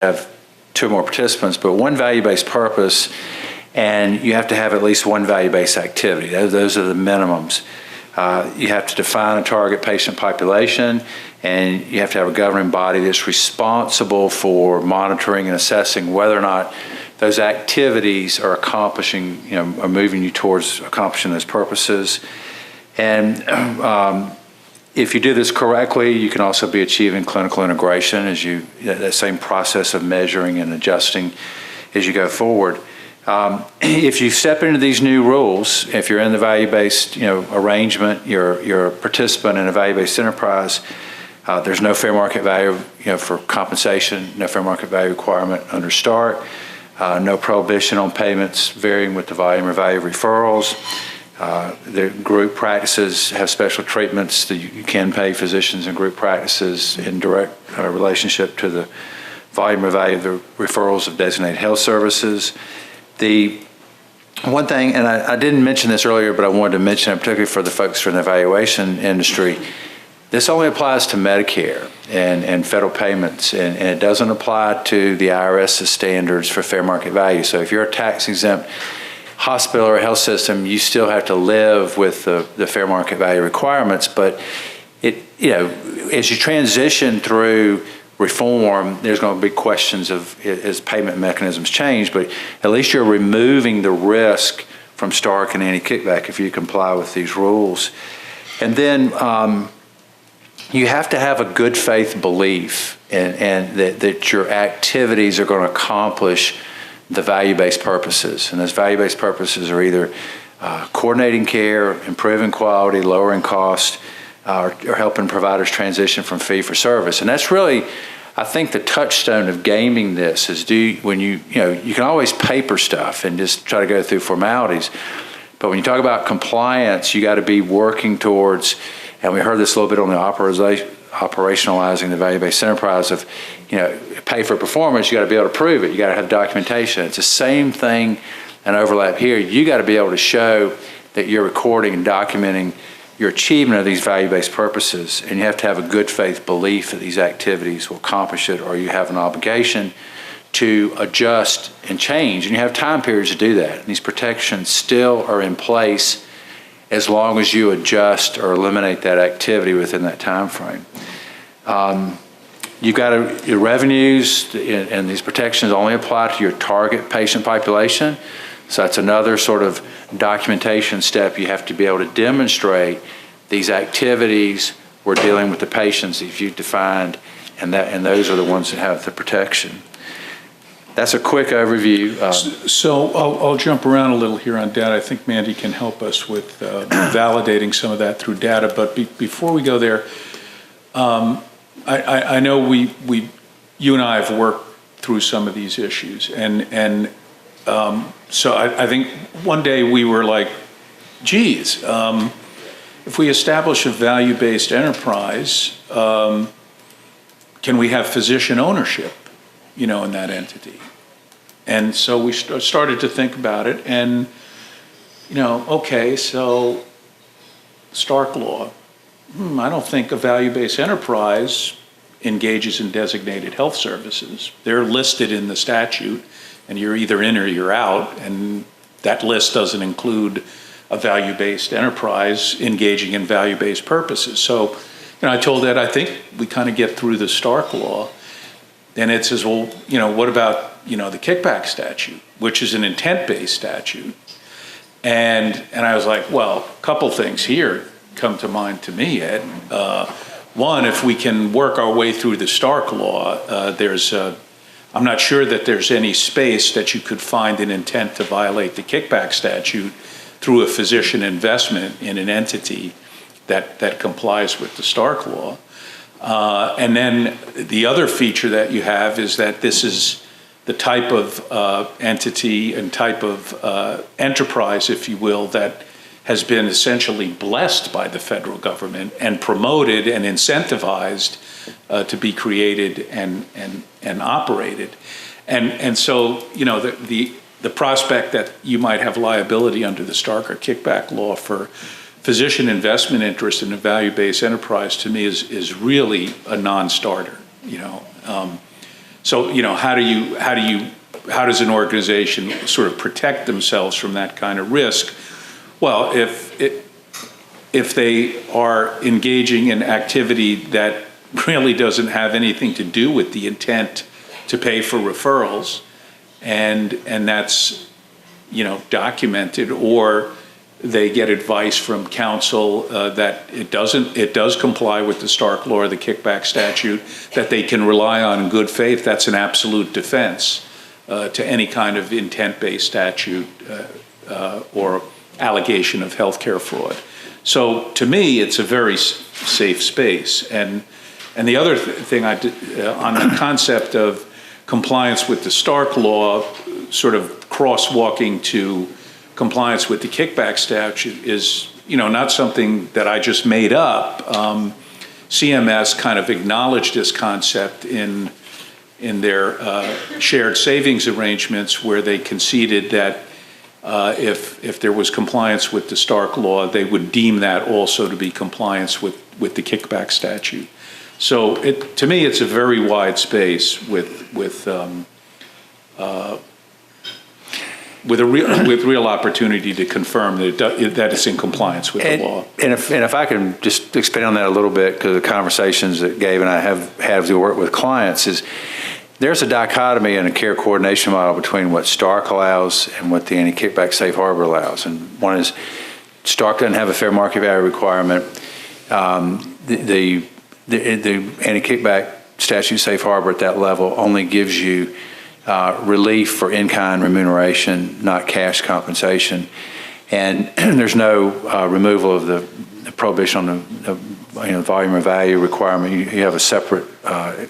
have two or more participants, but one value-based purpose, and you have to have at least one value-based activity. Those are the minimums. You have to define a target patient population, and you have to have a governing body that's responsible for monitoring and assessing whether or not those activities are accomplishing, are moving you towards accomplishing those purposes. And if you do this correctly, you can also be achieving clinical integration as that same process of measuring and adjusting as you go forward. If you step into these new rules, if you're in the value-based, arrangement, you're a participant in a value-based enterprise, there's no fair market value, for compensation, no fair market value requirement under START, no prohibition on payments varying with the volume or value of referrals. The group practices have special treatments that you can pay physicians in group practices in direct relationship to the volume or value of the referrals of designated health services. The one thing, and I didn't mention this earlier, but I wanted to mention it particularly for the folks who are in the evaluation industry, this only applies to Medicare and federal payments, and it doesn't apply to the IRS's standards for fair market value. So if you're a tax-exempt hospital or health system, you still have to live with the fair market value requirements, but as you transition through reform, there's going to be questions of as payment mechanisms change, but at least you're removing the risk from Stark and any kickback if you comply with these rules. And then you have to have a good faith belief and that your activities are going to accomplish the value-based purposes. And those value-based purposes are either coordinating care, improving quality, lowering cost, or helping providers transition from fee for service. And that's really, I think, the touchstone of gaming this is when you can always paper stuff and just try to go through formalities. But when you talk about compliance, you got to be working towards, and we heard this a little bit on the operationalizing the value-based enterprise of, pay for performance, you got to be able to prove it. You got to have documentation. It's the same thing and overlap here. You got to be able to show that you're recording and documenting your achievement of these value-based purposes, and you have to have a good faith belief that these activities will accomplish it, or you have an obligation to adjust and change, and you have time periods to do that. And these protections still are in place as long as you adjust or eliminate that activity within that time frame. You've got your revenues, and these protections only apply to your target patient population. So that's another sort of documentation step. You have to be able to demonstrate these activities we're dealing with the patients that you've defined, and those are the ones that have the protection. That's a quick overview. So I'll jump around a little here on data. I think Mandy can help us with validating some of that through data. But before we go there, I know you and I have worked through some of these issues, and so I think one day we were like, geez, if we establish a value-based enterprise, can we have physician ownership, in that entity? And so we started to think about it, and, okay, so Stark law. I don't think a value-based enterprise engages in designated health services. They're listed in the statute, and you're either in or you're out, and that list doesn't include a value-based enterprise engaging in value-based purposes. So, I told Ed, I think we kind of get through the Stark law, and it says, well, what about, the kickback statute, which is an intent-based statute? And I was like, well, a couple things here come to mind to me, Ed. One, if we can work our way through the Stark law, I'm not sure that there's any space that you could find an intent to violate the kickback statute through a physician investment in an entity that complies with the Stark law. And then the other feature that you have is that this is the type of entity and type of enterprise, if you will, that has been essentially blessed by the federal government and promoted and incentivized to be created and operated. And so, the prospect that you might have liability under the Stark or kickback law for physician investment interest in a value-based enterprise, to me, is really a non-starter, So, how does an organization sort of protect themselves from that kind of risk? Well, if they are engaging in activity that really doesn't have anything to do with the intent to pay for referrals, and that's, documented, or they get advice from counsel that it does comply with the Stark law or the kickback statute, that they can rely on in good faith, that's an absolute defense to any kind of intent-based statute or allegation of healthcare fraud. So to me, it's a very safe space. And the other thing on the concept of compliance with the Stark law, sort of crosswalking to compliance with the kickback statute is, not something that I just made up. CMS kind of acknowledged this concept in their shared savings arrangements, where they conceded that if there was compliance with the Stark law, they would deem that also to be compliance with the kickback statute. So to me, it's a very wide space with real opportunity to confirm that it's in compliance with the law. And if I can just expand on that a little bit, because the conversations that Gabe and I have had as we work with clients is there's a dichotomy in a care coordination model between what Stark allows and what the anti-kickback safe harbor allows. And one is Stark doesn't have a fair market value requirement. The anti-kickback statute safe harbor at that level only gives you relief for in-kind remuneration, not cash compensation. And there's no removal of the prohibition on the volume of value requirement. You have a separate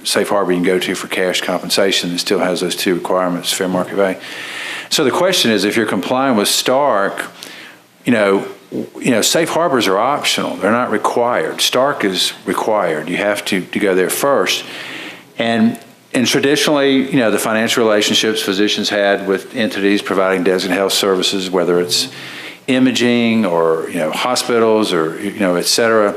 safe harbor you can go to for cash compensation that still has those two requirements, fair market value. So the question is, if you're complying with Stark, safe harbors are optional. They're not required. Stark is required. You have to go there first. And traditionally, the financial relationships physicians had with entities providing designated health services, whether it's imaging or, hospitals or, et cetera,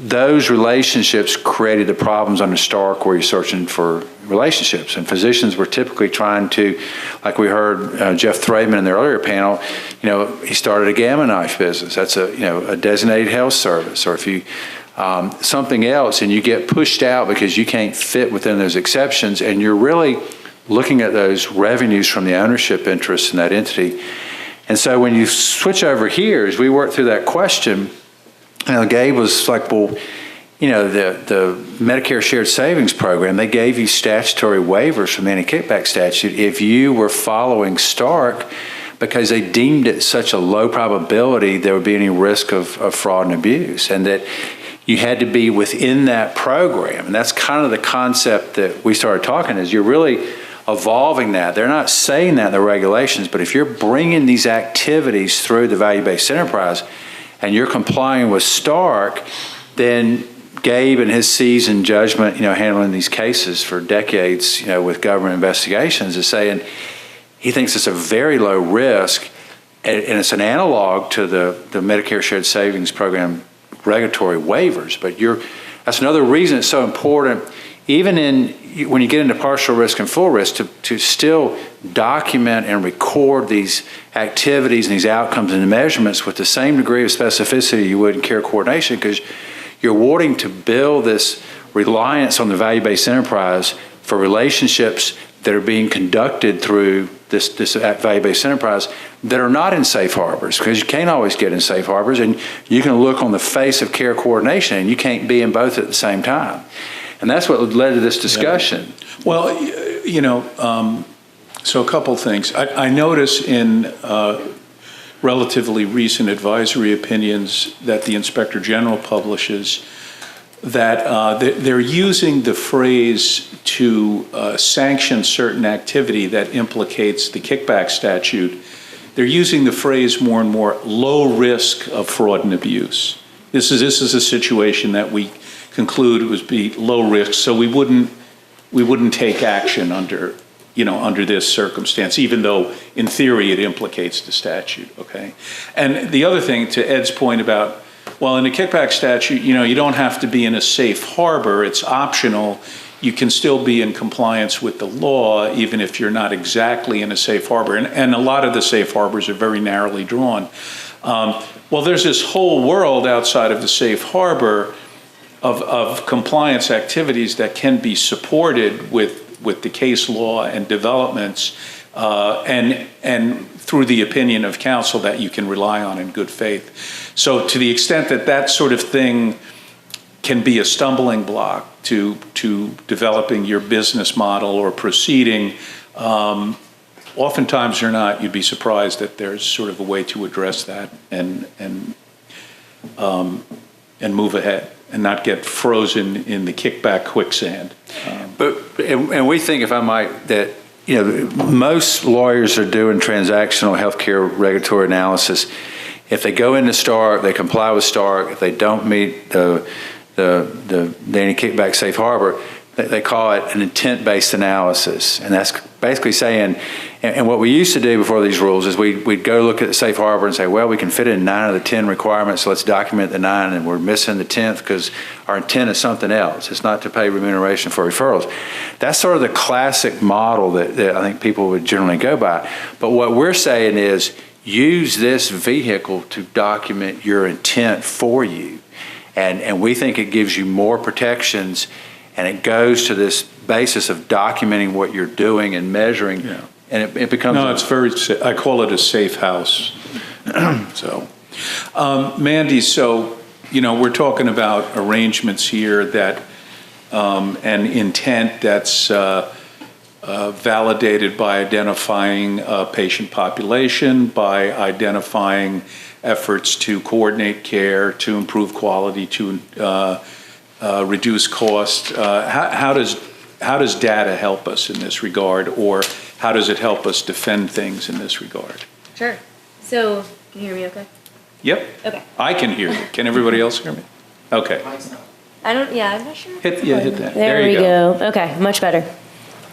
those relationships created the problems under Stark where you're searching for relationships. And physicians were typically trying to, like we heard Jeff Thraman in the earlier panel, he started a gamma knife business. That's a designated health service. Or if you something else and you get pushed out because you can't fit within those exceptions, and you're really looking at those revenues from the ownership interest in that entity. And so when you switch over here, as we work through that question, Gabe was like, well, the Medicare shared savings program, they gave you statutory waivers from the anti-kickback statute if you were following Stark, because they deemed it such a low probability there would be any risk of fraud and abuse, and that you had to be within that program. And that's kind of the concept that we started talking is you're really evolving that. They're not saying that in the regulations, but if you're bringing these activities through the value-based enterprise and you're complying with Stark, then Gabe and his seasoned judgment, handling these cases for decades, with government investigations, is saying he thinks it's a very low risk, and it's an analog to the Medicare shared savings program regulatory waivers. But that's another reason it's so important, even when you get into partial risk and full risk, to still document and record these activities and these outcomes and the measurements with the same degree of specificity you would in care coordination, because you're wanting to build this reliance on the value-based enterprise for relationships that are being conducted through this value-based enterprise that are not in safe harbors, because you can't always get in safe harbors, and you can look on the face of care coordination and you can't be in both at the same time. And that's what led to this discussion. Yeah. Well, so a couple things. I notice in relatively recent advisory opinions that the Inspector General publishes that they're using the phrase to sanction certain activity that implicates the kickback statute. They're using the phrase more and more, low risk of fraud and abuse. This is a situation that we conclude would be low risk, so we wouldn't take action under this circumstance, even though in theory it implicates the statute, okay? And the other thing, to Ed's point about, well, in the kickback statute, you don't have to be in a safe harbor, it's optional you can still be in compliance with the law, even if you're not exactly in a safe harbor. And a lot of the safe harbors are very narrowly drawn. Well, there's this whole world outside of the safe harbor of compliance activities that can be supported with the case law and developments, and through the opinion of counsel that you can rely on in good faith. So to the extent that that sort of thing can be a stumbling block to developing your business model or proceeding, oftentimes or not, you'd be surprised that there's sort of a way to address that and move ahead and not get frozen in the kickback quicksand. And we think, if I might, that most lawyers are doing transactional healthcare regulatory analysis. If they go into Stark, they comply with Stark. If they don't meet the anti-kickback safe harbor, they call it an intent-based analysis. And that's basically saying, and what we used to do before these rules is we'd go look at the safe harbor and say, well, we can fit in 9 of the 10 requirements, so let's document the 9, and we're missing the 10th because our intent is something else. It's not to pay remuneration for referrals. That's sort of the classic model that I think people would generally go by. But what we're saying is, use this vehicle to document your intent for you. And we think it gives you more protections, and it goes to this basis of documenting what you're doing and measuring. Yeah. And it becomes... No, it's very, I call it a safe house. So, Mandy, so, we're talking about arrangements here that, and intent that's validated by identifying a patient population, by identifying efforts to coordinate care, to improve quality, to reduce cost. How does data help us in this regard, or how does it help us defend things in this regard? Sure. So, can you hear me okay? Yep. Okay. I can hear you. Can everybody else hear me? Okay. I'm not sure. Hit that. There you go. Okay, much better.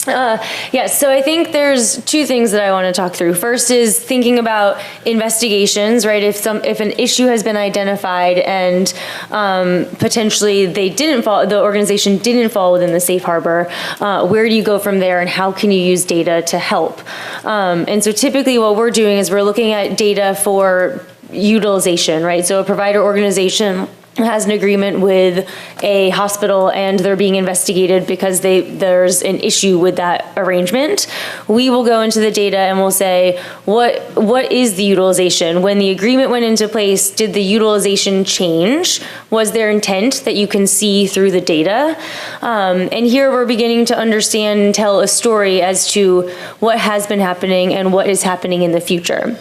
So I think there's 2 things that I want to talk through. First is thinking about investigations, right? If an issue has been identified and potentially the organization didn't fall within the safe harbor, where do you go from there, and how can you use data to help? And so typically what we're doing is we're looking at data for utilization, right? So a provider organization has an agreement with a hospital and they're being investigated because there's an issue with that arrangement. We will go into the data and we'll say, what is the utilization? When the agreement went into place, did the utilization change? Was there intent that you can see through the data? And here we're beginning to understand and tell a story as to what has been happening and what is happening in the future.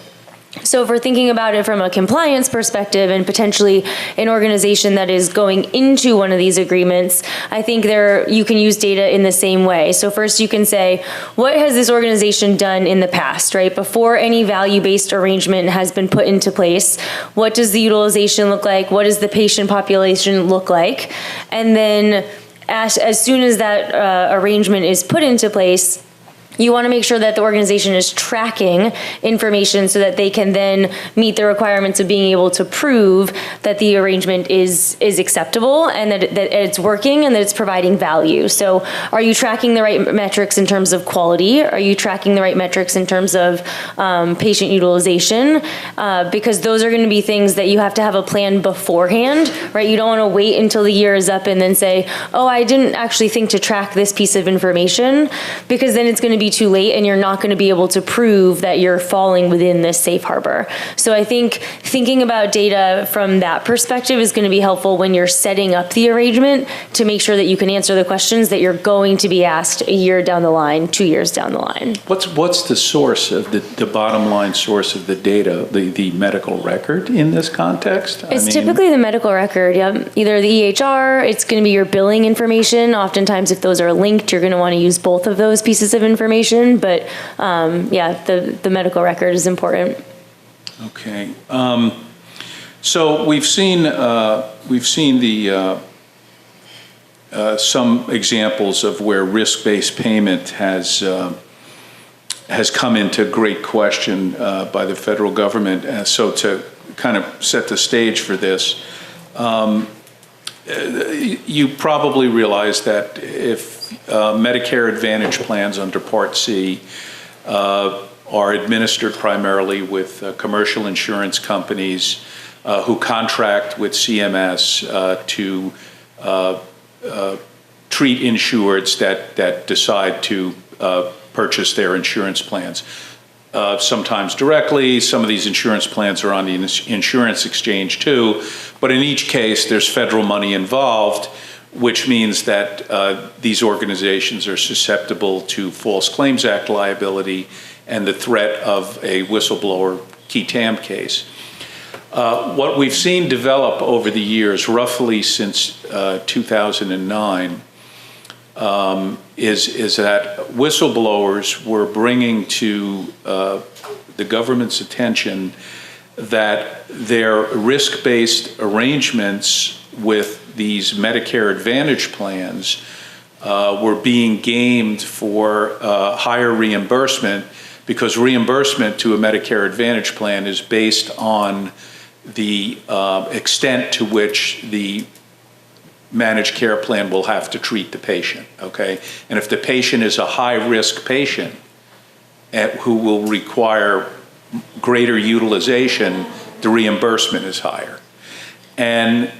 So if we're thinking about it from a compliance perspective and potentially an organization that is going into one of these agreements, I think you can use data in the same way. So first you can say, what has this organization done in the past, right? Before any value-based arrangement has been put into place, what does the utilization look like? What does the patient population look like? And then as soon as that arrangement is put into place, you want to make sure that the organization is tracking information so that they can then meet the requirements of being able to prove that the arrangement is acceptable and that it's working and that it's providing value. So are you tracking the right metrics in terms of quality? Are you tracking the right metrics in terms of patient utilization? Because those are going to be things that you have to have a plan beforehand, right? You don't want to wait until the year is up and then say, oh, I didn't actually think to track this piece of information, because then it's going to be too late and you're not going to be able to prove that you're falling within this safe harbor. So I think thinking about data from that perspective is going to be helpful when you're setting up the arrangement to make sure that you can answer the questions that you're going to be asked a year down the line, 2 years down the line. What's the source of the bottom line source of the data, the medical record in this context? It's typically the medical record, yeah. Either the EHR, it's going to be your billing information. Oftentimes if those are linked, you're going to want to use both of those pieces of information. But the medical record is important. Okay. So we've seen the some examples of where risk-based payment has come into great question by the federal government. So to kind of set the stage for this, you probably realize that if Medicare Advantage plans under Part C are administered primarily with commercial insurance companies who contract with CMS to treat insureds that decide to purchase their insurance plans. Sometimes directly, some of these insurance plans are on the insurance exchange too, but in each case there's federal money involved, which means that these organizations are susceptible to False Claims Act liability and the threat of a whistleblower qui tam case. What we've seen develop over the years, roughly since 2009, is that whistleblowers were bringing to the government's attention that their risk-based arrangements with these Medicare Advantage plans were being gamed for higher reimbursement, because reimbursement to a Medicare Advantage plan is based on the extent to which the managed care plan will have to treat the patient, okay? And if the patient is a high-risk patient who will require greater utilization, the reimbursement is higher. And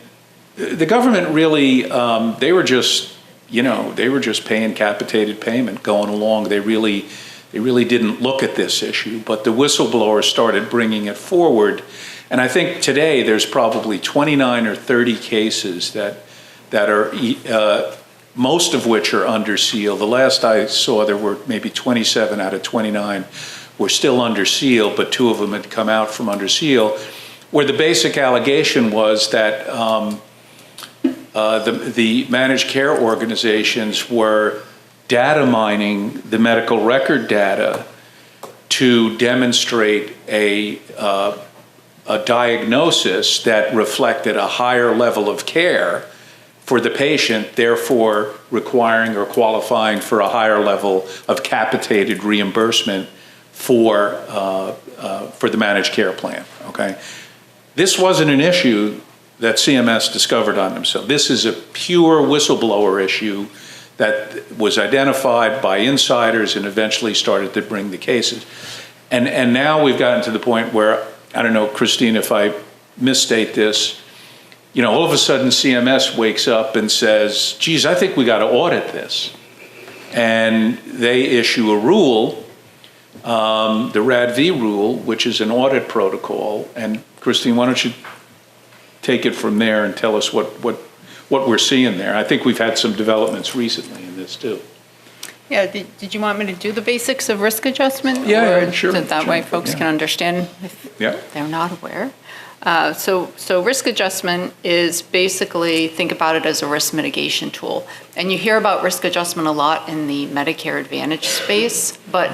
the government really, they were just paying capitated payment going along. They really didn't look at this issue, but the whistleblowers started bringing it forward. And I think today there's probably 29 or 30 cases that are, most of which are under seal. The last I saw, there were maybe 27 out of 29 were still under seal, but 2 of them had come out from under seal, where the basic allegation was that the managed care organizations were data mining the medical record data to demonstrate a diagnosis that reflected a higher level of care for the patient, therefore requiring or qualifying for a higher level of capitated reimbursement for the managed care plan, okay? This wasn't an issue that CMS discovered on themselves. This is a pure whistleblower issue that was identified by insiders and eventually started to bring the cases. And now we've gotten to the point where, I don't know, Christine, if I misstate this, all of a sudden CMS wakes up and says, geez, I think we got to audit this. And they issue a rule, the RADV rule, which is an audit protocol. And Christine, why don't you take it from there and tell us what we're seeing there. I think we've had some developments recently in this too. Yeah, did you want me to do the basics of risk adjustment? Yeah, sure. So that sure, way folks can understand if they're not aware. So risk adjustment is basically, think about it as a risk mitigation tool. And you hear about risk adjustment a lot in the Medicare Advantage space, but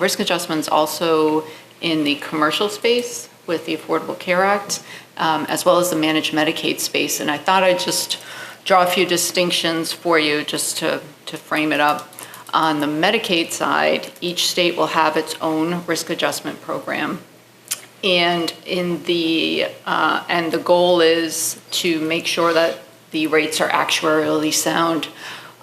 risk adjustment is also in the commercial space with the Affordable Care Act, as well as the managed Medicaid space. And I thought I'd just draw a few distinctions for you just to frame it up. On the Medicaid side, each state will have its own risk adjustment program. And the goal is to make sure that the rates are actuarially sound.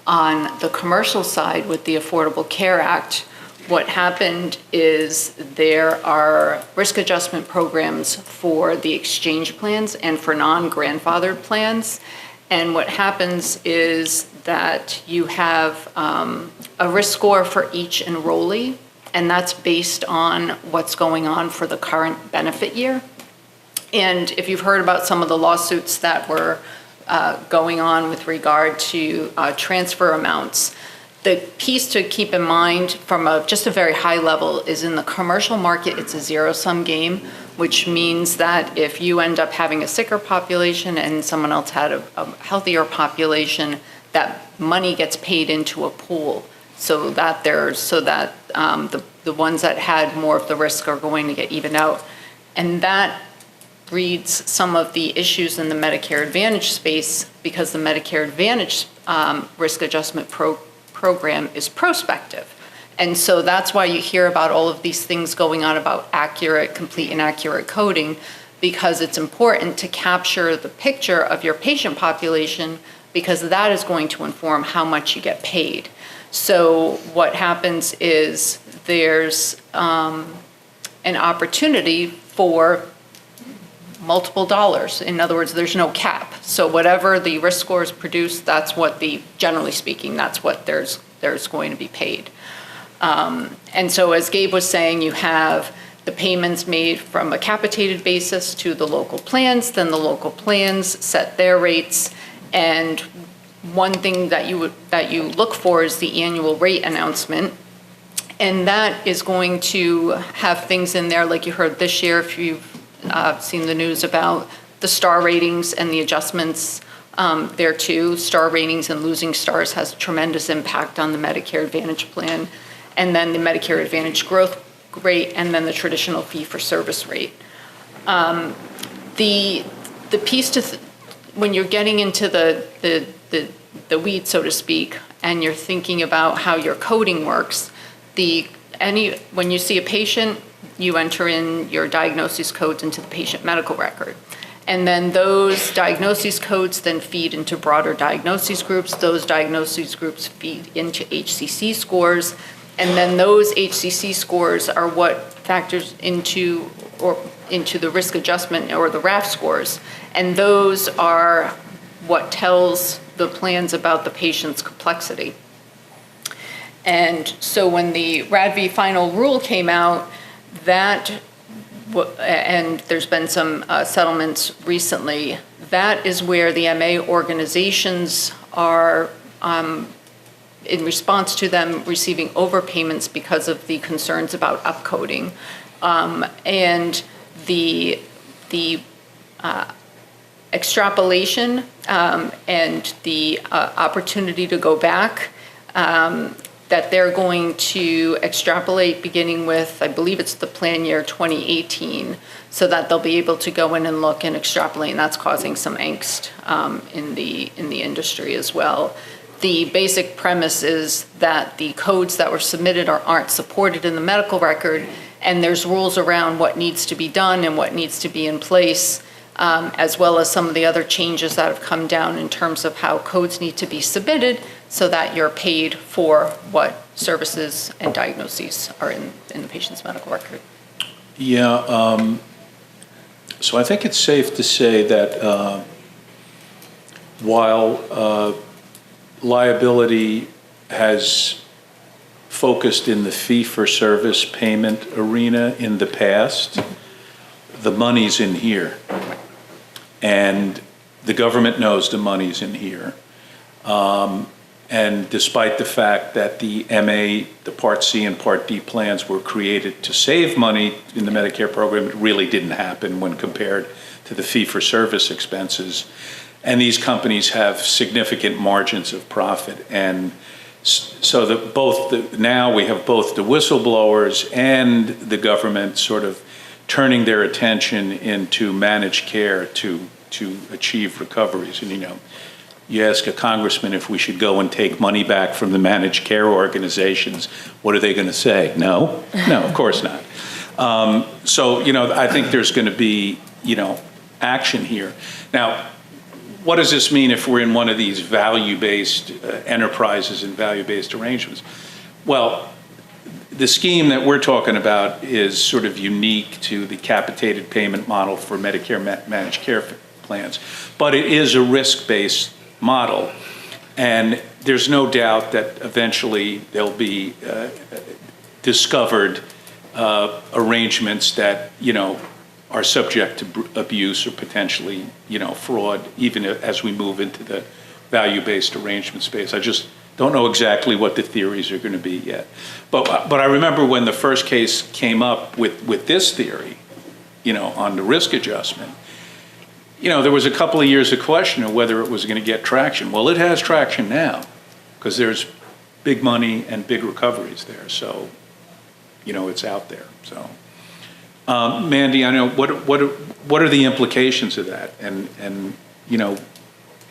On the commercial side with the Affordable Care Act, what happened is there are risk adjustment programs for the exchange plans and for non-grandfathered plans. And what happens is that you have a risk score for each enrollee, and that's based on what's going on for the current benefit year. And if you've heard about some of the lawsuits that were going on with regard to transfer amounts, the piece to keep in mind from just a very high level is in the commercial market, it's a zero-sum game, which means that if you end up having a sicker population and someone else had a healthier population, that money gets paid into a pool so that the ones that had more of the risk are going to get evened out. And that breeds some of the issues in the Medicare Advantage space because the Medicare Advantage risk adjustment program is prospective. And so that's why you hear about all of these things going on about complete and accurate coding, because it's important to capture the picture of your patient population, because that is going to inform how much you get paid. So what happens is there's an opportunity for multiple dollars. In other words, there's no cap. So whatever the risk scores produce, that's what generally speaking, that's what there's going to be paid. And so as Gabe was saying, you have the payments made from a capitated basis to the local plans, then the local plans set their rates. And one thing that you look for is the annual rate announcement. And that is going to have things in there like you heard this year, if you've seen the news about the star ratings and the adjustments there too. Star ratings and losing stars has a tremendous impact on the Medicare Advantage plan, and then the Medicare Advantage growth rate, and then the traditional fee-for-service rate. The piece when you're getting into the weeds, so to speak, and you're thinking about how your coding works, when you see a patient, you enter in your diagnosis codes into the patient medical record. And then those diagnoses codes then feed into broader diagnoses groups. Those diagnoses groups feed into HCC scores. And then those HCC scores are what factors into the risk adjustment or the RAF scores. And those are what tells the plans about the patient's complexity. And so when the RADV final rule came out, and there's been some settlements recently, that is where the MA organizations are, in response to them receiving overpayments because of the concerns about upcoding, and the extrapolation and the opportunity to go back, that they're going to extrapolate beginning with, I believe it's the plan year 2018, so that they'll be able to go in and look and extrapolate, and that's causing some angst in the industry as well. The basic premise is that the codes that were submitted aren't supported in the medical record, and there's rules around what needs to be done and what needs to be in place, as well as some of the other changes that have come down in terms of how codes need to be submitted so that you're paid for what services and diagnoses are in the patient's medical record. Yeah, so I think it's safe to say that while liability has focused in the fee-for-service payment arena in the past, the money's in here. And the government knows the money's in here. And despite the fact that the MA, the Part C and Part D plans were created to save money in the Medicare program, it really didn't happen when compared to the fee-for-service expenses. And these companies have significant margins of profit. And so now we have both the whistleblowers and the government sort of turning their attention into managed care to achieve recoveries. And you ask a congressman if we should go and take money back from the managed care organizations, what are they going to say? No, of course not. So I think there's going to be action here. Now, what does this mean if we're in one of these value-based enterprises and value-based arrangements? Well, the scheme that we're talking about is sort of unique to the capitated payment model for Medicare managed care plans, but it is a risk-based model, and there's no doubt that eventually there'll be discovered arrangements that are subject to abuse or potentially fraud, even as we move into the value-based arrangement space. I just don't know exactly what the theories are going to be yet. But I remember when the first case came up with this theory, on the risk adjustment, there was a couple of years of question of whether it was going to get traction. Well, it has traction now because there's big money and big recoveries there. So, it's out there. So, Mandy, I know what are the implications of that? And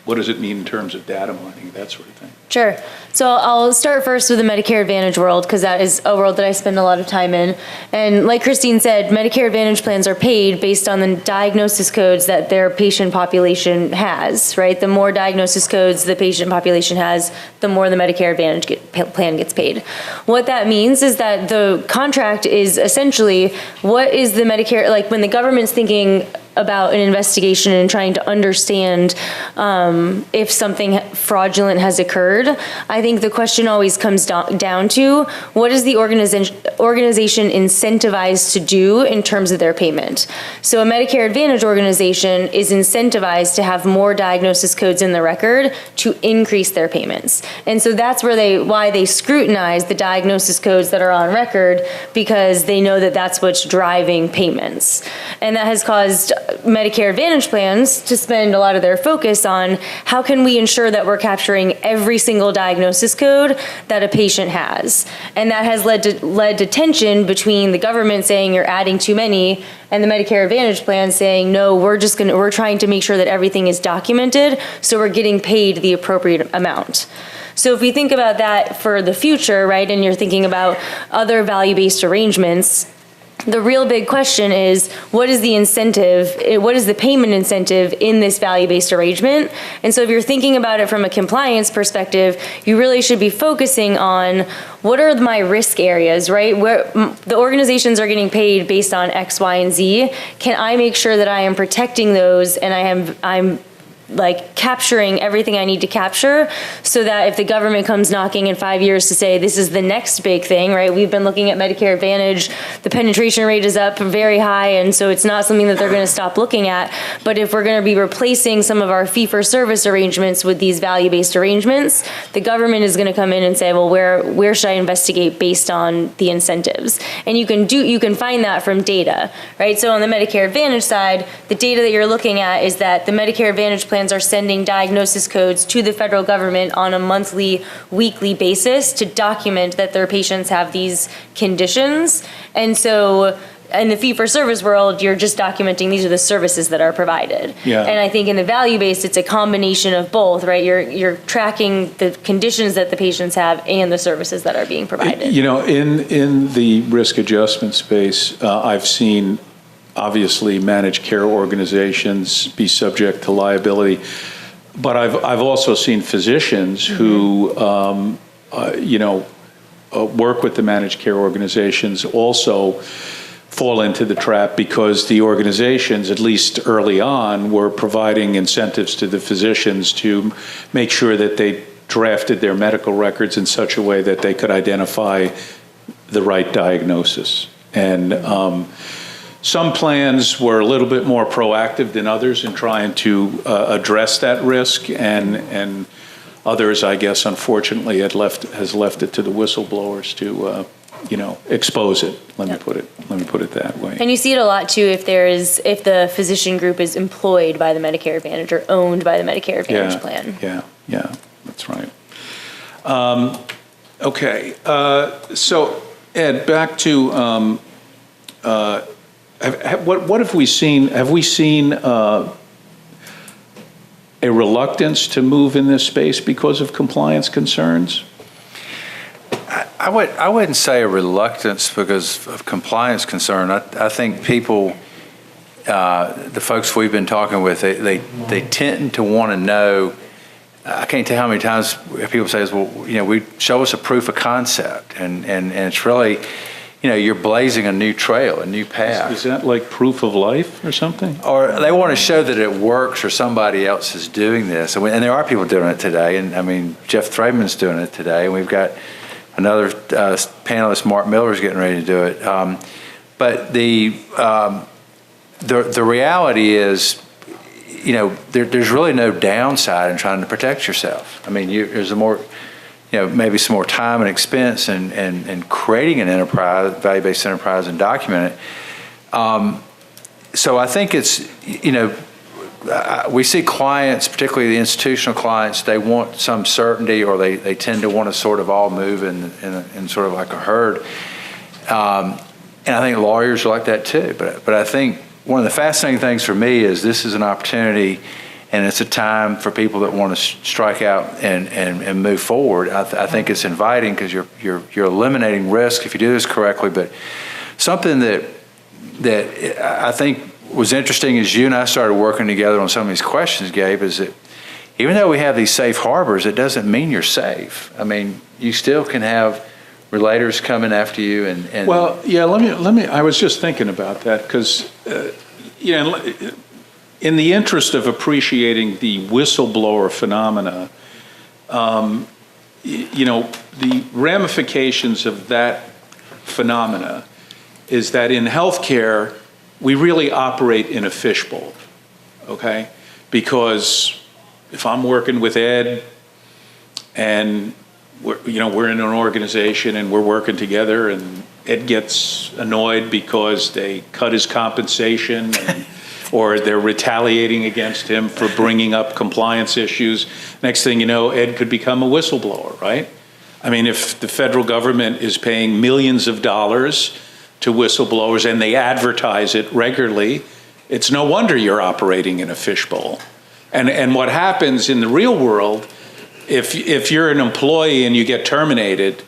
what does it mean in terms of data mining, that sort of thing? Sure. So I'll start first with the Medicare Advantage world, because that is a world that I spend a lot of time in. And like Christine said, Medicare Advantage plans are paid based on the diagnosis codes that their patient population has, right? The more diagnosis codes the patient population has, the more the Medicare Advantage plan gets paid. What that means is that the contract is essentially, what is the Medicare, like when the government's thinking about an investigation and trying to understand if something fraudulent has occurred, I think the question always comes down to, what is the organization incentivized to do in terms of their payment? So a Medicare Advantage organization is incentivized to have more diagnosis codes in the record to increase their payments. And so that's why they scrutinize the diagnosis codes that are on record, because they know that that's what's driving payments. And that has caused Medicare Advantage plans to spend a lot of their focus on how can we ensure that we're capturing every single diagnosis code that a patient has. And that has led to tension between the government saying you're adding too many and the Medicare Advantage plan saying, no, we're trying to make sure that everything is documented, so we're getting paid the appropriate amount. So if we think about that for the future, right, and you're thinking about other value-based arrangements, the real big question is, what is the incentive, what is the payment incentive in this value-based arrangement? And so if you're thinking about it from a compliance perspective, you really should be focusing on, what are my risk areas, right? Where the organizations are getting paid based on X, Y, and Z. Can I make sure that I am protecting those and I'm like capturing everything I need to capture, so that if the government comes knocking in 5 years to say this is the next big thing, right? We've been looking at Medicare Advantage, the penetration rate is up very high, and so it's not something that they're going to stop looking at. But if we're going to be replacing some of our fee-for-service arrangements with these value-based arrangements, the government is going to come in and say, well, where should I investigate based on the incentives? And you can find that from data, right? So on the Medicare Advantage side, the data that you're looking at is that the Medicare Advantage plans are sending diagnosis codes to the federal government on a monthly, weekly basis to document that their patients have these conditions. And so in the fee-for-service world, you're just documenting these are the services that are provided. Yeah. And I think in the value-based, it's a combination of both, right? You're tracking the conditions that the patients have and the services that are being provided. You know, in the risk adjustment space, I've seen obviously managed care organizations be subject to liability, but I've also seen physicians who work with the managed care organizations also fall into the trap, because the organizations, at least early on, were providing incentives to the physicians to make sure that they drafted their medical records in such a way that they could identify the right diagnosis. And some plans were a little bit more proactive than others in trying to address that risk, and others, I guess, unfortunately, has left it to the whistleblowers to expose it. Let me put it that way. And you see it a lot too if the physician group is employed by the Medicare Advantage or owned by the Medicare Advantage plan. Yeah, that's right. Okay, so Ed, back to what have we seen? Have we seen a reluctance to move in this space because of compliance concerns? I wouldn't say a reluctance because of compliance concern. I think people, the folks we've been talking with, they tend to want to know. I can't tell how many times people say, well, show us a proof of concept, and it's really, you're blazing a new trail, a new path. Is that like proof of life or something? Or they want to show that it works or somebody else is doing this. And there are people doing it today. And I mean, Jeff Thraman's doing it today. And we've got another panelist, Mark Miller, is getting ready to do it. But the reality is, there's really no downside in trying to protect yourself. I mean, there's maybe some more time and expense and creating an enterprise, value-based enterprise, and document it. So I think it's, we see clients, particularly the institutional clients, they want some certainty, or they tend to want to sort of all move in sort of like a herd. And I think lawyers are like that too. But I think one of the fascinating things for me is this is an opportunity, and it's a time for people that want to strike out and move forward. I think it's inviting because you're eliminating risk if you do this correctly. But something that I think was interesting as you and I started working together on some of these questions, Gabe, is that even though we have these safe harbors, it doesn't mean you're safe. I mean, you still can have relators coming after you and well, yeah, let me, I was just thinking about that because, in the interest of appreciating the whistleblower phenomena, the ramifications of that phenomena is that in healthcare, we really operate in a fishbowl, okay? Because if I'm working with Ed and we're in an organization and we're working together and Ed gets annoyed because they cut his compensation or they're retaliating against him for bringing up compliance issues. Next thing you know, Ed could become a whistleblower, right? I mean, if the federal government is paying millions of dollars to whistleblowers and they advertise it regularly, it's no wonder you're operating in a fishbowl. And what happens in the real world, if you're an employee and you get terminated,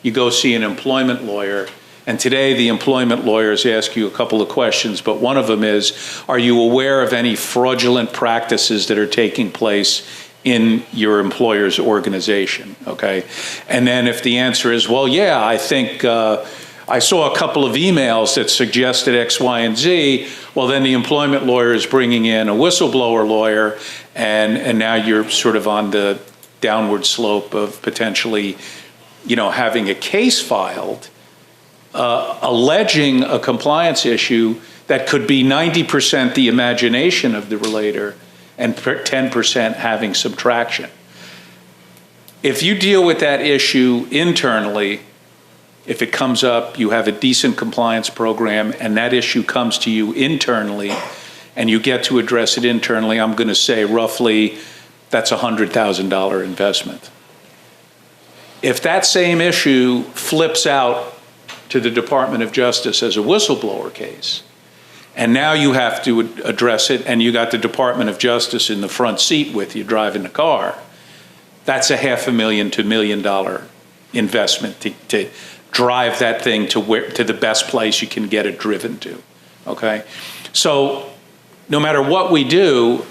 you go see an employment lawyer. And today the employment lawyers ask you a couple of questions, but one of them is, are you aware of any fraudulent practices that are taking place in your employer's organization, okay? And then if the answer is, well, yeah, I think I saw a couple of emails that suggested X, Y, and Z, well, then the employment lawyer is bringing in a whistleblower lawyer, and now you're sort of on the downward slope of potentially, having a case filed alleging a compliance issue that could be 90% the imagination of the relator and 10% having subtraction. If you deal with that issue internally, if it comes up, you have a decent compliance program and that issue comes to you internally and you get to address it internally, I'm going to say roughly that's a $100,000 investment. If that same issue flips out to the Department of Justice as a whistleblower case, and now you have to address it and you got the Department of Justice in the front seat with you driving the car, that's a $500,000 to $1 million investment to drive that thing to the best place you can get it driven to, okay? So no matter what we do,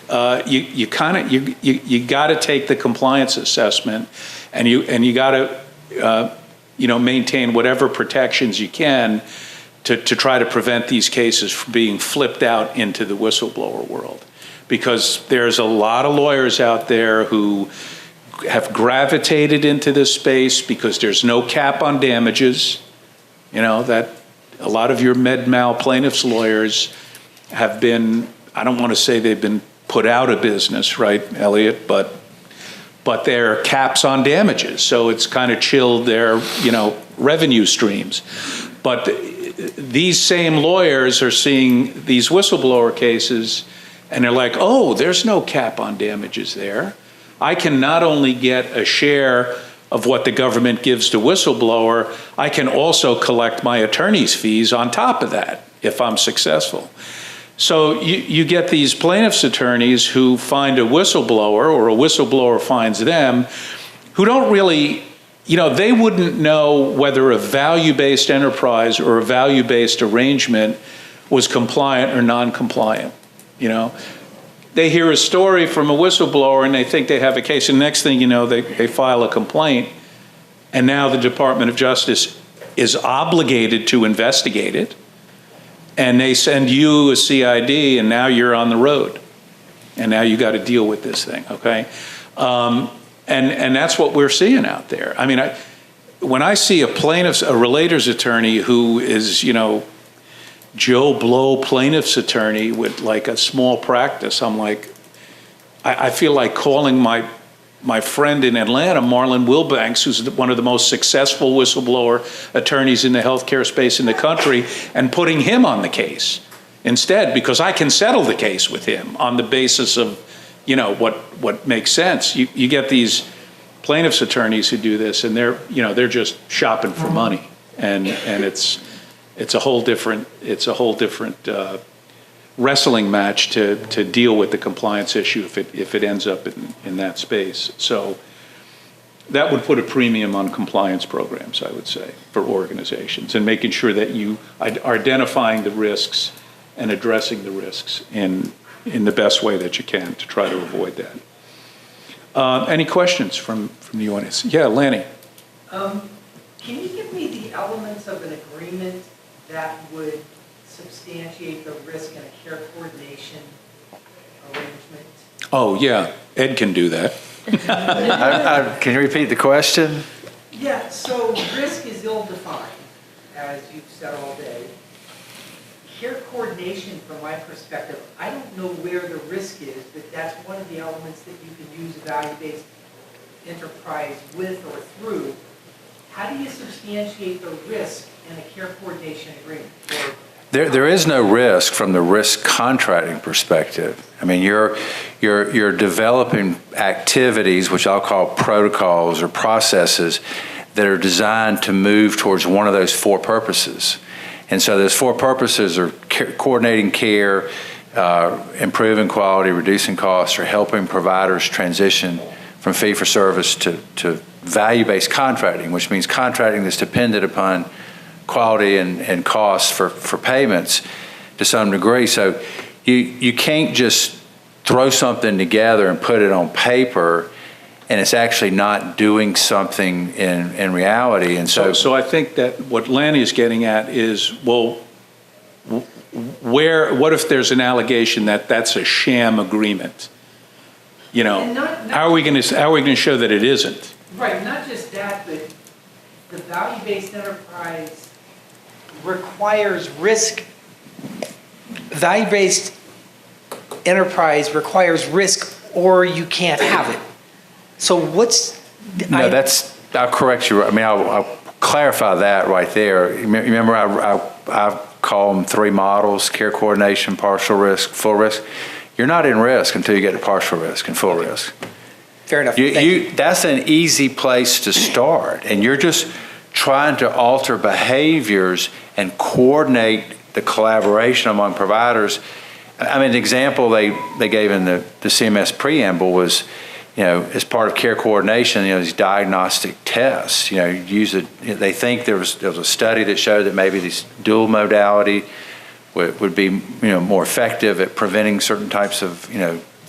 you got to take the compliance assessment, and you got to maintain whatever protections you can to try to prevent these cases from being flipped out into the whistleblower world, because there's a lot of lawyers out there who have gravitated into this space because there's no cap on damages. That a lot of your med mal plaintiffs lawyers have been, I don't want to say they've been put out of business, right, Elliot, but there are caps on damages, so it's kind of chilled their, revenue streams. But these same lawyers are seeing these whistleblower cases and they're like, oh, there's no cap on damages there. I can not only get a share of what the government gives to whistleblower, I can also collect my attorney's fees on top of that if I'm successful. So you get these plaintiffs' attorneys who find a whistleblower, or a whistleblower finds them, who don't really, they wouldn't know whether a value-based enterprise or a value-based arrangement was compliant or non-compliant, They hear a story from a whistleblower and they think they have a case, and next thing you know, they file a complaint, and now the Department of Justice is obligated to investigate it, and they send you a CID, and now you're on the road, and now you got to deal with this thing, okay? And that's what we're seeing out there. I mean, when I see a relator's attorney who is, Joe Blow plaintiff's attorney with like a small practice, I'm like, I feel like calling my friend in Atlanta, Marlon Wilbanks, who's one of the most successful whistleblower attorneys in the healthcare space in the country, and putting him on the case instead, because I can settle the case with him on the basis of, what makes sense. You get these plaintiffs attorneys who do this, and they're just shopping for money, and it's a whole different wrestling match to deal with the compliance issue if it ends up in that space. So that would put a premium on compliance programs, I would say, for organizations, and making sure that you are identifying the risks and addressing the risks in the best way that you can to try to avoid that. Any questions from the audience? Yeah, Lanny. Can you give me the elements of an agreement that would substantiate the risk in a care coordination arrangement? Oh, yeah, Ed can do that. Can you repeat the question? Yeah, so risk is ill-defined, as you've said all day. Care coordination, from my perspective, I don't know where the risk is, but that's one of the elements that you can use a value-based enterprise with or through. How do you substantiate the risk in a care coordination agreement? There is no risk from the risk contracting perspective. I mean, you're developing activities, which I'll call protocols or processes, that are designed to move towards one of those four purposes. And so those four purposes are coordinating care, improving quality, reducing costs, or helping providers transition from fee-for-service to value-based contracting, which means contracting that's dependent upon quality and costs for payments to some degree. So you can't just throw something together and put it on paper and it's actually not doing something in reality. And so I think that what Lanny is getting at is, well, what if there's an allegation that that's a sham agreement? You know, how are we going to show that it isn't? Right, not just that, but the value-based enterprise requires risk. Value-based enterprise requires risk, or you can't have it. So what's... No, I'll correct you. I mean, I'll clarify that right there. Remember, I call them three models: care coordination, partial risk, full risk. You're not in risk until you get to partial risk and full risk. Fair enough. That's an easy place to start, and you're just trying to alter behaviors and coordinate the collaboration among providers. I mean, the example they gave in the CMS preamble was, as part of care coordination, these diagnostic tests, they think there was a study that showed that maybe this dual modality would be, more effective at preventing certain types of,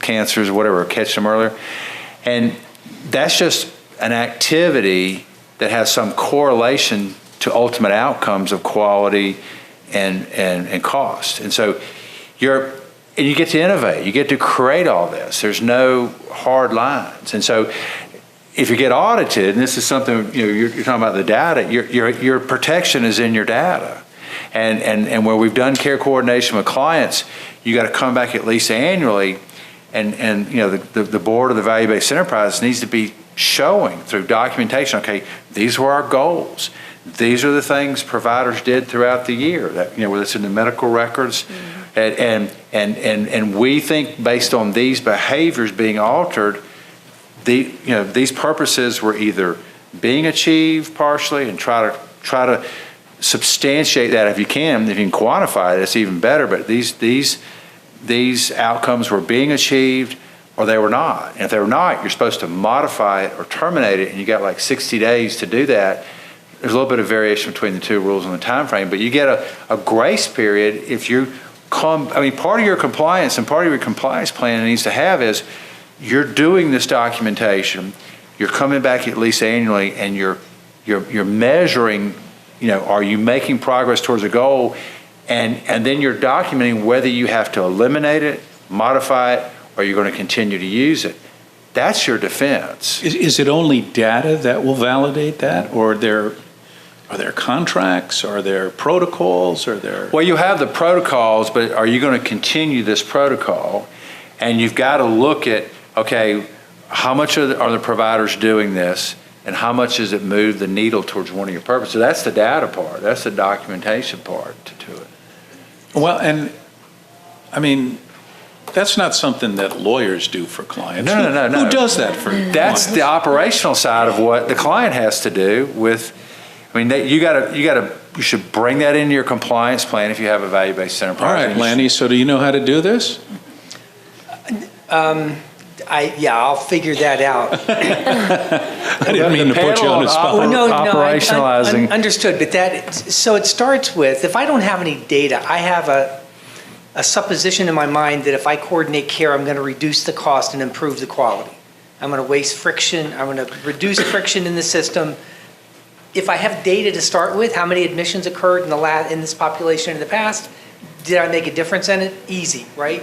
cancers or whatever, or catch them earlier. And that's just an activity that has some correlation to ultimate outcomes of quality and cost. And so you get to innovate, you get to create all this. There's no hard lines. And so if you get audited, and this is something, you're talking about the data, your protection is in your data. And where we've done care coordination with clients, you got to come back at least annually, and the board of the value-based enterprise needs to be showing through documentation, okay, these were our goals. These are the things providers did throughout the year, that, whether it's in the medical records. Mm-hmm. And we think based on these behaviors being altered, these purposes were either being achieved partially, and try to substantiate that if you can quantify it, it's even better. But these outcomes were being achieved, or they were not. And if they were not, you're supposed to modify it or terminate it, and you got like 60 days to do that. There's a little bit of variation between the two rules on the time frame, but you get a grace period if you come. I mean, part of your compliance and part of your compliance plan it needs to have is you're doing this documentation, you're coming back at least annually, and you're measuring. Are you making progress towards a goal, and then you're documenting whether you have to eliminate it, modify it, or you're going to continue to use it. That's your defense. Is it only data that will validate that, or are there contracts? Are there protocols? Well, you have the protocols, but are you going to continue this protocol? And you've got to look at, okay, how much are the providers doing this, and how much does it move the needle towards one of your purposes? So that's the data part. That's the documentation part to it. Well, and I mean, that's not something that lawyers do for clients. No. Who does that for That's clients? the operational side of what the client has to do with I mean, you should bring that into your compliance plan if you have a value-based enterprise. All right, Lanny, so do you know how to do this? I'll figure that out. I didn't mean to put you on the spot. Operationalizing. Understood, but so it starts with, if I don't have any data, I have a supposition in my mind that if I coordinate care, I'm going to reduce the cost and improve the quality. I'm going to waste friction, I'm going to reduce friction in the system. If I have data to start with, how many admissions occurred in this population in the past, did I make a difference in it? Easy, right?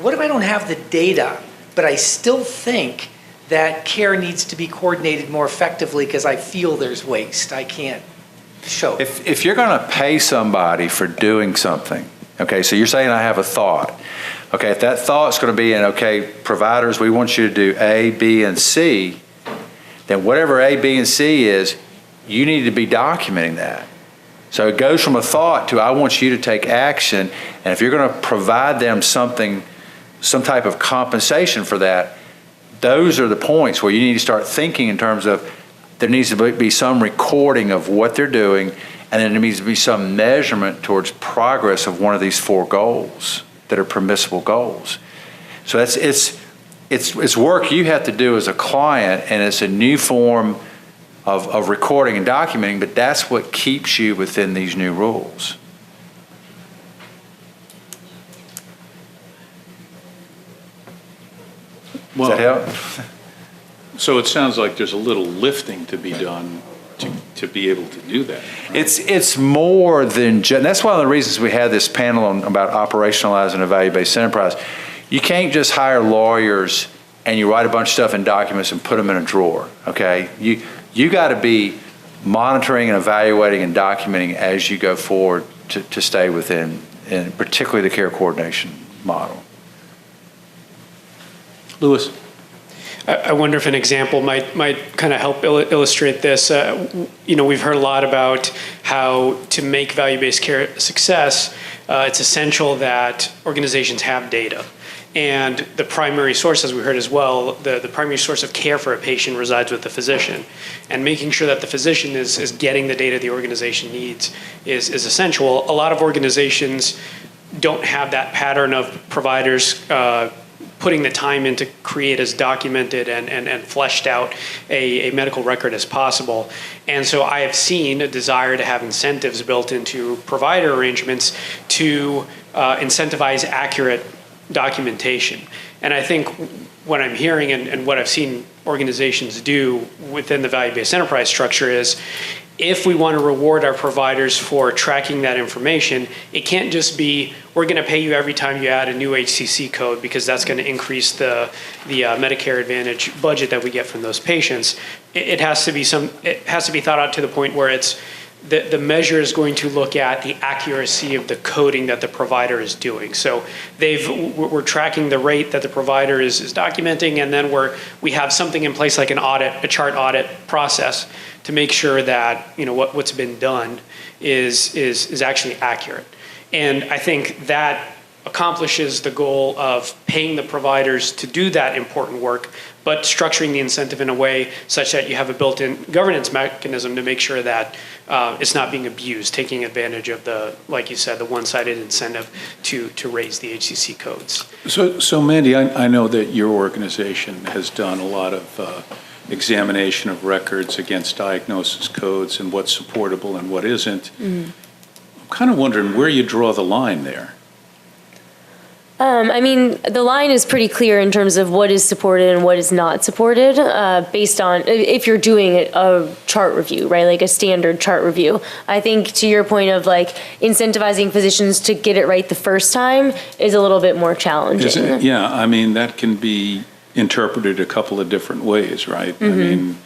What if I don't have the data, but I still think that care needs to be coordinated more effectively because I feel there's waste? I can't show it. If you're going to pay somebody for doing something, okay, so you're saying I have a thought. Okay, if that thought's going to be okay, providers, we want you to do A, B, and C, then whatever A, B, and C is, you need to be documenting that. So it goes from a thought to I want you to take action, and if you're going to provide them some type of compensation for that, those are the points where you need to start thinking in terms of there needs to be some recording of what they're doing, and then there needs to be some measurement towards progress of one of these 4 goals that are permissible goals. So it's work you have to do as a client, and it's a new form of recording and documenting, but that's what keeps you within these new rules. Does that help? So it sounds like there's a little lifting to be done to be able to do that. Right? It's more than just, that's one of the reasons we had this panel about operationalizing a value-based enterprise. You can't just hire lawyers and you write a bunch of stuff in documents and put them in a drawer, okay? You got to be monitoring and evaluating and documenting as you go forward to stay within, and particularly the care coordination model. Lewis. I wonder if an example might kind of help illustrate this. We've heard a lot about how to make value-based care a success, it's essential that organizations have data. And the primary source, as we heard as well, the primary source of care for a patient resides with the physician. And making sure that the physician is getting the data the organization needs is essential. A lot of organizations don't have that pattern of providers putting the time in to create as documented and fleshed out a medical record as possible. And so I have seen a desire to have incentives built into provider arrangements to incentivize accurate documentation. And I think what I'm hearing and what I've seen organizations do within the value-based enterprise structure is, if we want to reward our providers for tracking that information, it can't just be, we're going to pay you every time you add a new HCC code because that's going to increase the Medicare Advantage budget that we get from those patients. It has to be thought out to the point where it's the measure is going to look at the accuracy of the coding that the provider is doing. So we're tracking the rate that the provider is documenting, and then we have something in place like a chart audit process to make sure that what's been done is actually accurate. And I think that accomplishes the goal of paying the providers to do that important work, but structuring the incentive in a way such that you have a built-in governance mechanism to make sure that it's not being abused, taking advantage of like you said, the one-sided incentive to raise the HCC codes. So Mandy, I know that your organization has done a lot of examination of records against diagnosis codes and what's supportable and what isn't. Mm-hmm. I'm kind of wondering where you draw the line there. The line is pretty clear in terms of what is supported and what is not supported based on if you're doing a chart review, right? Like a standard chart review. I think to your point of incentivizing physicians to get it right the first time is a little bit more challenging. Yeah, that can be interpreted a couple of different ways, right? Mm-hmm.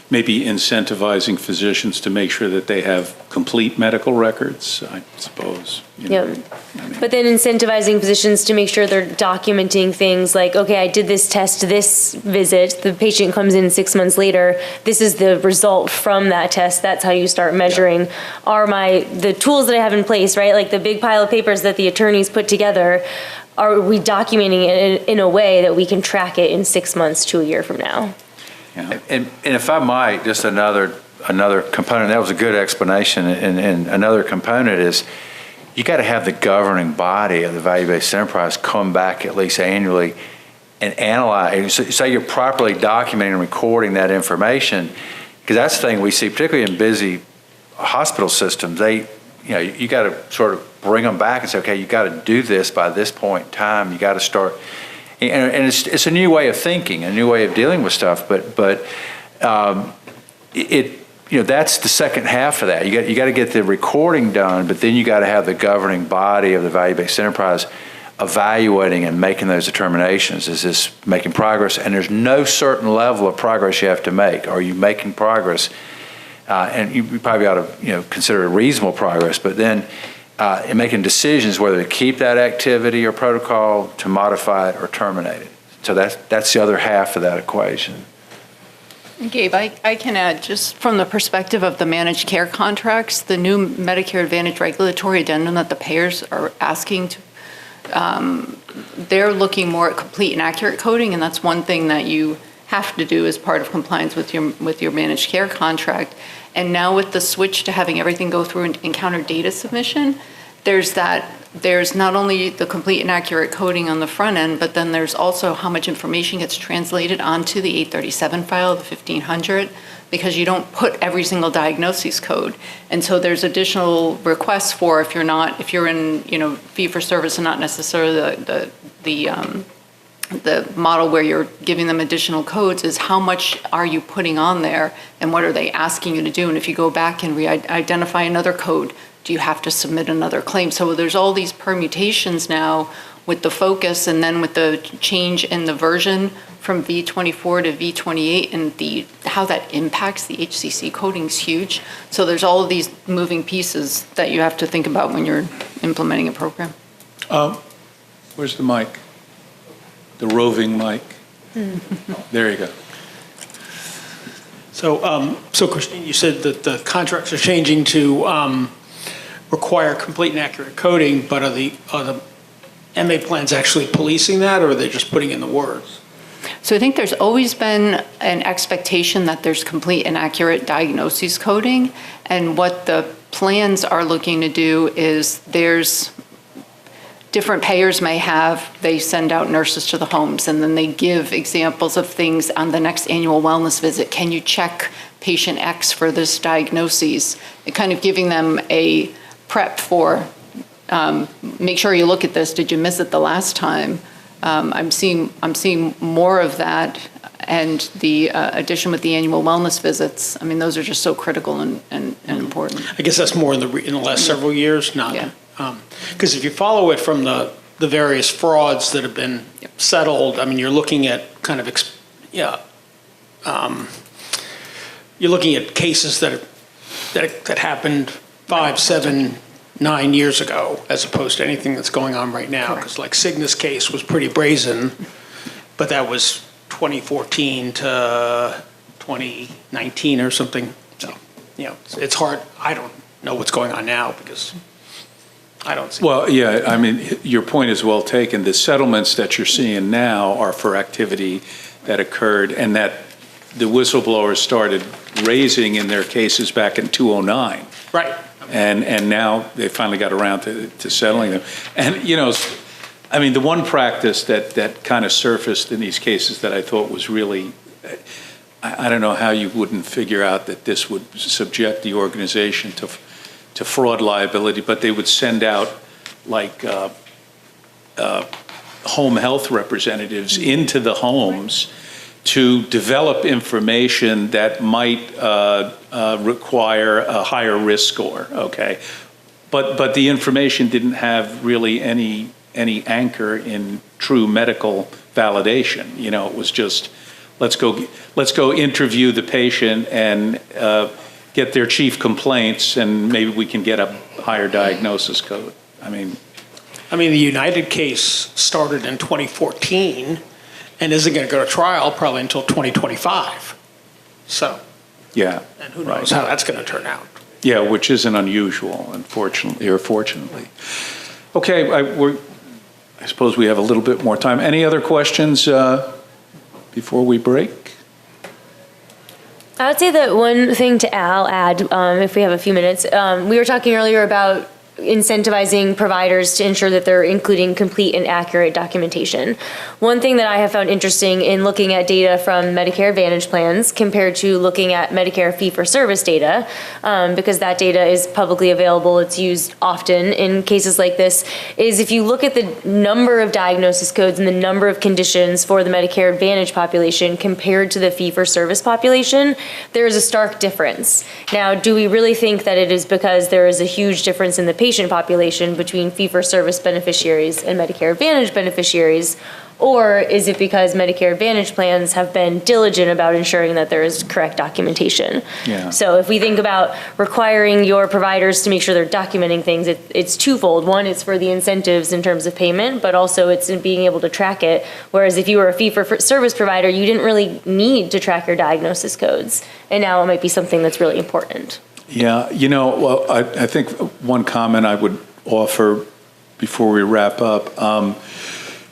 Maybe incentivizing physicians to make sure that they have complete medical records, I suppose. But then incentivizing physicians to make sure they're documenting things like, okay, I did this test, this visit, the patient comes in 6 months later, this is the result from that test, that's how you start measuring, are the tools that I have in place, right? Like the big pile of papers that the attorneys put together, are we documenting it in a way that we can track it in 6 months to a year from now? Yeah. And if I might, just another another component. That was a good explanation. And another component is you got to have the governing body of the value-based enterprise come back at least annually and analyze. Say you're properly documenting and recording that information, because that's the thing we see, particularly in busy hospital systems. You got to sort of bring them back and say, okay, you got to do this by this point in time. You got to start, and it's a new way of thinking, a new way of dealing with stuff. But that's the second half of that. You got to get the recording done, but then you got to have the governing body of the value-based enterprise evaluating and making those determinations. Is this making progress? And there's no certain level of progress you have to make. Are you making progress? And you probably ought to consider it reasonable progress, but then in making decisions whether to keep that activity or protocol, to modify it or terminate it. So that's the other half of that equation. Gabe, I can add, just from the perspective of the managed care contracts, the new Medicare Advantage regulatory addendum that the payers are asking to, they're looking more at complete and accurate coding, and that's one thing that you have to do as part of compliance with your managed care contract. And now with the switch to having everything go through an encounter data submission, there's not only the complete and accurate coding on the front end, but then there's also how much information gets translated onto the 837 file, the 1500, because you don't put every single diagnosis code. And so there's additional requests for if you're in fee for service and not necessarily the model where you're giving them additional codes, is how much are you putting on there and what are they asking you to do? And if you go back and identify another code, do you have to submit another claim? So there's all these permutations now with the focus, and then with the change in the version from V24 to V28, and how that impacts the HCC coding is huge. So there's all of these moving pieces that you have to think about when you're implementing a program. Where's the mic? The roving mic. There you go. So Christine, you said that the contracts are changing to require complete and accurate coding, but are the MA plans actually policing that, or are they just putting in the words? So I think there's always been an expectation that there's complete and accurate diagnosis coding, and what the plans are looking to do is there's different payers they send out nurses to the homes, and then they give examples of things on the next annual wellness visit. Can you check patient X for this diagnosis? And kind of giving them a prep for, make sure you look at this. Did you miss it the last time? I'm seeing more of that, and the addition with the annual wellness visits. I mean, those are just so critical and important. I guess that's more in the last several years, not. Yeah. Because if you follow it from the various frauds that have been settled, I mean, you're looking at kind of, you're looking at cases that happened 5, 7, 9 years ago, as opposed to anything that's going on right now. Because like Cigna's case was pretty brazen, but that was 2014 to 2019 or something. So, it's hard. I don't know what's going on now because I don't see. Well, yeah, I mean, your point is well taken. The settlements that you're seeing now are for activity that occurred and that the whistleblowers started raising in their cases back in 2009. Right. And now they finally got around to settling them. And, I mean, the one practice that kind of surfaced in these cases that I thought was really, I don't know how you wouldn't figure out that this would subject the organization to fraud liability, but they would send out like home health representatives into the homes to develop information that might require a higher risk score, okay? But the information didn't have really any anchor in true medical validation. It was just, let's go interview the patient and get their chief complaints, and maybe we can get a higher diagnosis code. I mean, the United case started in 2014 and isn't going to go to trial probably until 2025. So, yeah. And who knows how that's going to turn out. Yeah, which isn't unusual, unfortunately, or fortunately. Okay, I suppose we have a little bit more time. Any other questions before we break? I would say that one thing I'll add, if we have a few minutes, we were talking earlier about incentivizing providers to ensure that they're including complete and accurate documentation. One thing that I have found interesting in looking at data from Medicare Advantage plans compared to looking at Medicare fee-for-service data, because that data is publicly available, it's used often in cases like this, is if you look at the number of diagnosis codes and the number of conditions for the Medicare Advantage population compared to the fee-for-service population, there is a stark difference. Now, do we really think that it is because there is a huge difference in the patient population between fee-for-service beneficiaries and Medicare Advantage beneficiaries, or is it because Medicare Advantage plans have been diligent about ensuring that there is correct documentation? Yeah. So if we think about requiring your providers to make sure they're documenting things, it's twofold. One, it's for the incentives in terms of payment, but also it's in being able to track it. Whereas if you were a fee-for-service provider, you didn't really need to track your diagnosis codes. And now it might be something that's really important. Yeah, well, I think one comment I would offer before we wrap up, I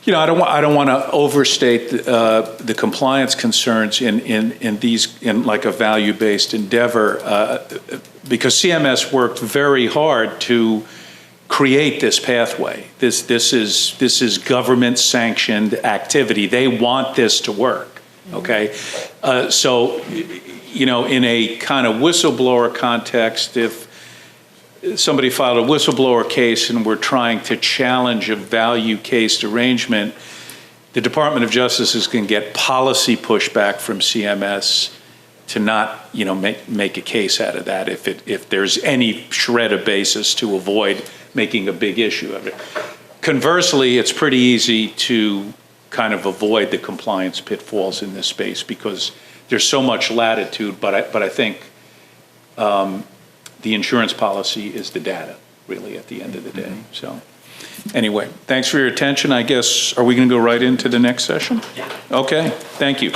don't want to overstate the compliance concerns in like a value-based endeavor, because CMS worked very hard to create this pathway. This is government-sanctioned activity. They want this to work. Okay, so. In a kind of whistleblower context, if somebody filed a whistleblower case and we're trying to challenge a value-based arrangement, the Department of Justice is going to get policy pushback from CMS to not, make a case out of that if there's any shred of basis to avoid making a big issue of it. Conversely, it's pretty easy to kind of avoid the compliance pitfalls in this space because there's so much latitude, but I think the insurance policy is the data, really, at the end of the day. So anyway, thanks for your attention. I guess, are we going to go right into the next session? Yeah. Okay, thank you.